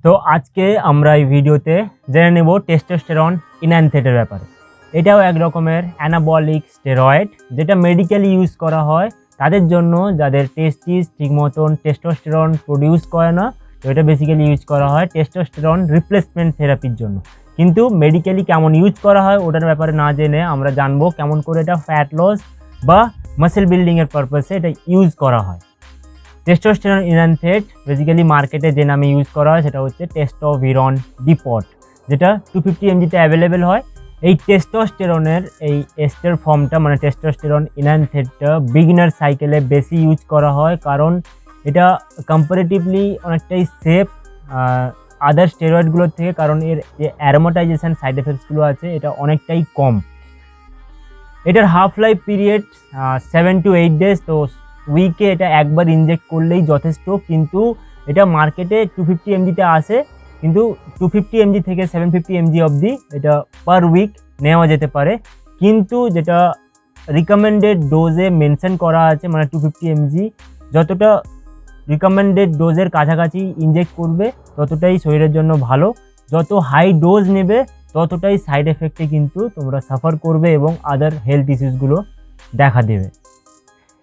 তো আজকে আমরা এই ভিডিওতে জেনে নেব টেস্টোস্টেরন ইনহ্যান্সেটের ব্যাপারে। এটাও এক রকমের অ্যানাবলিক স্টেরয়েড যেটা মেডিকেলি ইউজ করা হয় তাদের জন্য যাদের টেস্টিস ঠিক মতন টেস্টোস্টেরন প্রডিউস করে না। তো এটা বেসিক্যালি ইউজ করা হয় টেস্টোস্টেরন রিপ্লেসমেন্ট থেরাপির জন্য। কিন্তু মেডিকেলি কেমন ইউজ করা হয় ওটার ব্যাপারে না জেনে আমরা জানবো কেমন করে এটা ফ্যাট লস বা মাসেল বিল্ডিংয়ের পারপাসে এটা ইউজ করা হয়। টেস্টোস্টেরন ইনহ্যান্সেট বেসিক্যালি মার্কেটে যে নামে ইউজ করা হয় সেটা হচ্ছে টেস্টোভিরন ডিপট, যেটা 250 mgতে অ্যাভেলেবেল হয়। এই টেস্টোস্টেরনের এই এস্টার ফর্মটা মানে টেস্টোস্টেরন ইনহ্যান্সেটটা বিগিনার সাইকেলে বেশি ইউজ করা হয়, কারণ এটা কম্পারেটিভলি অনেকটাই সেফ আদার স্টেরয়েডগুলোর থেকে, কারণ এর যে অ্যারোমাটাইজেশন সাইড এফেক্টসগুলো আছে এটা অনেকটাই কম। এটার half life period 7 to 8 days। তো উইকে এটা একবার ইনজেক্ট করলেই যথেষ্ট, কিন্তু এটা মার্কেটে 250 mgতে আসে, কিন্তু 250 mg থেকে 750 mg অবধি এটা পার উইক নেওয়া যেতে পারে। কিন্তু যেটা রিকমেন্ডেড ডোজে মেনশন করা আছে মানে 250 mg যতটা রিকমেন্ডেড ডোজের কাছাকাছি ইনজেক্ট করবে ততটাই শরীরের জন্য ভালো। যত হাই ডোজ নেবে ততটাই সাইড এফেক্টে কিন্তু তোমরা সাফার করবে এবং আদার হেলথ ইস্যুসগুলো দেখা দেবে।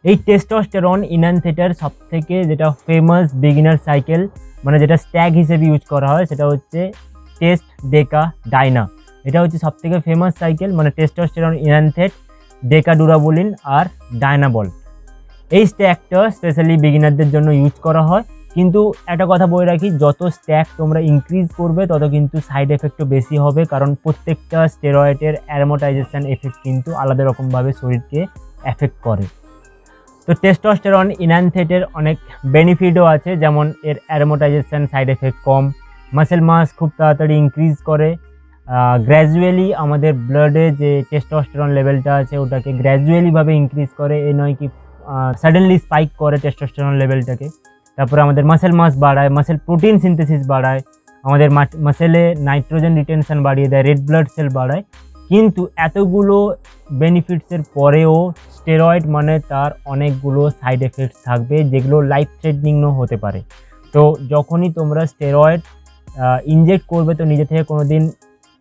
এই টেস্টোস্টেরন ইনহ্যান্সেটের সবথেকে যেটা ফেমাস বিগিনার সাইকেল মানে যেটা স্ট্যাগ হিসেবে ইউজ করা হয় সেটা হচ্ছে টেস্ট ডেকা ডাইনা। এটা হচ্ছে সবথেকে ফেমাস সাইকেল মানে টেস্টোস্টেরন ইনহ্যান্সেট, ডেকা ডুরাবোলিন আর ডাইনাবল। এই স্ট্যাগটা স্পেশালি বিগিনারদের জন্য ইউজ করা হয়। কিন্তু একটা কথা বলে রাখি, যত স্ট্যাগ তোমরা ইনক্রিজ করবে তত কিন্তু সাইড এফেক্টও বেশি হবে, কারণ প্রত্যেকটা স্টেরয়েডের অ্যারোমাটাইজেশন এফেক্ট কিন্তু আলাদা রকমভাবে শরীরকে এফেক্ট করে। তো টেস্টোস্টেরন ইনহ্যান্সেটের অনেক বেনিফিটও আছে, যেমন এর অ্যারোমাটাইজেশন সাইড এফেক্ট কম, মাসেল মাস খুব তাড়াতাড়ি ইনক্রিজ করে, গ্র্যাজুয়ালি আমাদের ব্লাডে যে টেস্টোস্টেরন লেভেলটা আছে ওটাকে গ্র্যাজুয়ালিভাবে ইনক্রিজ করে, এ নয় কি সাডেনলি স্পাইক করে টেস্টোস্টেরন লেভেলটাকে। তারপরে আমাদের মাসেল মাস বাড়ায়, মাসেল প্রোটিন সিনথেসিস বাড়ায়, আমাদের মাসেলে নাইট্রোজেন রিটেনশন বাড়িয়ে দেয়, রেড ব্লাড সেল বাড়ায়। কিন্তু এতগুলো বেনিফিটসের পরেও স্টেরয়েড মানে তার অনেকগুলো সাইড এফেক্টস থাকবে যেগুলো লাইফ থ্রেটনিংও হতে পারে। তো যখনই তোমরা স্টেরয়েড ইনজেক্ট করবে তো নিজে থেকে কোনো দিন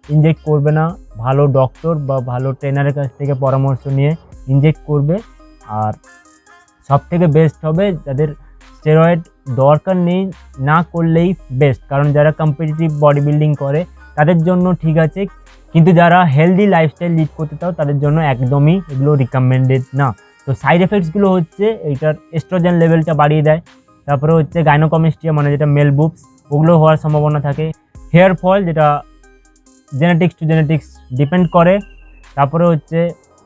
ইনজেক্ট করবে না, ভালো ডক্টর বা ভালো ট্রেনারের কাছ থেকে পরামর্শ নিয়ে ইনজেক্ট করবে। আর সবথেকে বেস্ট হবে যাদের স্টেরয়েড দরকার নেই না করলেই বেস্ট, কারণ যারা কম্পিটিটিভ বডি বিল্ডিং করে তাদের জন্য ঠিক আছে, কিন্তু যারা হেলদি লাইফস্টাইল লিড করতে চাও তাদের জন্য একদমই এগুলো রিকমেন্ডেড না। তো সাইড এফেক্টসগুলো হচ্ছে এইটার এস্ট্রোজেন লেভেলটা বাড়িয়ে দেয়, তারপরে হচ্ছে গাইনোকমেস্টিয়া মানে যেটা মেল বুবস ওগুলো হওয়ার সম্ভাবনা থাকে, হেয়ার ফল যেটা জেনেটিক্স টু জেনেটিক্স ডিপেন্ড করে, তারপরে হচ্ছে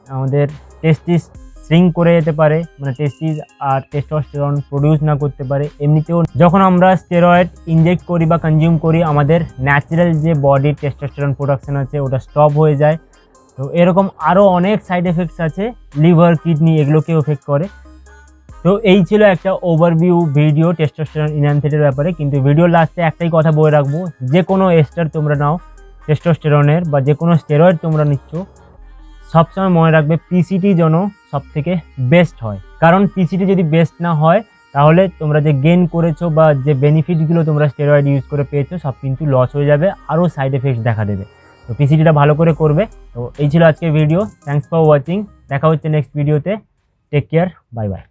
আমাদের টেস্টিস শ্রিঙ্ক করে যেতে পারে মানে টেস্টিস আর টেস্টোস্টেরন প্রডিউস না করতে পারে। এমনিতেও যখন আমরা স্টেরয়েড ইনজেক্ট করি বা কনজিউম করি আমাদের ন্যাচারাল যে বডির টেস্টোস্টেরন প্রোডাকশন আছে ওটা স্টপ হয়ে যায়। তো এরকম আরও অনেক সাইড এফেক্টস আছে, লিভার কিডনি এগুলোকেও এফেক্ট করে। তো এই ছিল একটা ওভারভিউ ভিডিও টেস্টোস্টেরন ইনহ্যান্সেটের ব্যাপারে। কিন্তু ভিডিও লাস্টে একটাই কথা বলে রাখবো, যে কোনো এস্টার তোমরা নাও টেস্টোস্টেরনের বা যে কোনো স্টেরয়েড তোমরা নিচ্ছ সবসময় মনে রাখবে পিসিটি যেন সব থেকে বেস্ট হয়, কারণ পিসিটি যদি বেস্ট না হয় তাহলে তোমরা যে গেইন করেছো বা যে বেনিফিটগুলো তোমরা স্টেরয়েড ইউজ করে পেয়েছো সব কিন্তু লস হয়ে যাবে, আরও সাইড এফেক্টস দেখা দেবে। তো পিসিটিটা ভালো করে করবে। তো এই ছিল আজকের ভিডিও, থ্যাঙ্কস ফর ওয়াচিং, দেখা হচ্ছে নেক্সট ভিডিওতে, টেক কেয়ার, বাই বাই।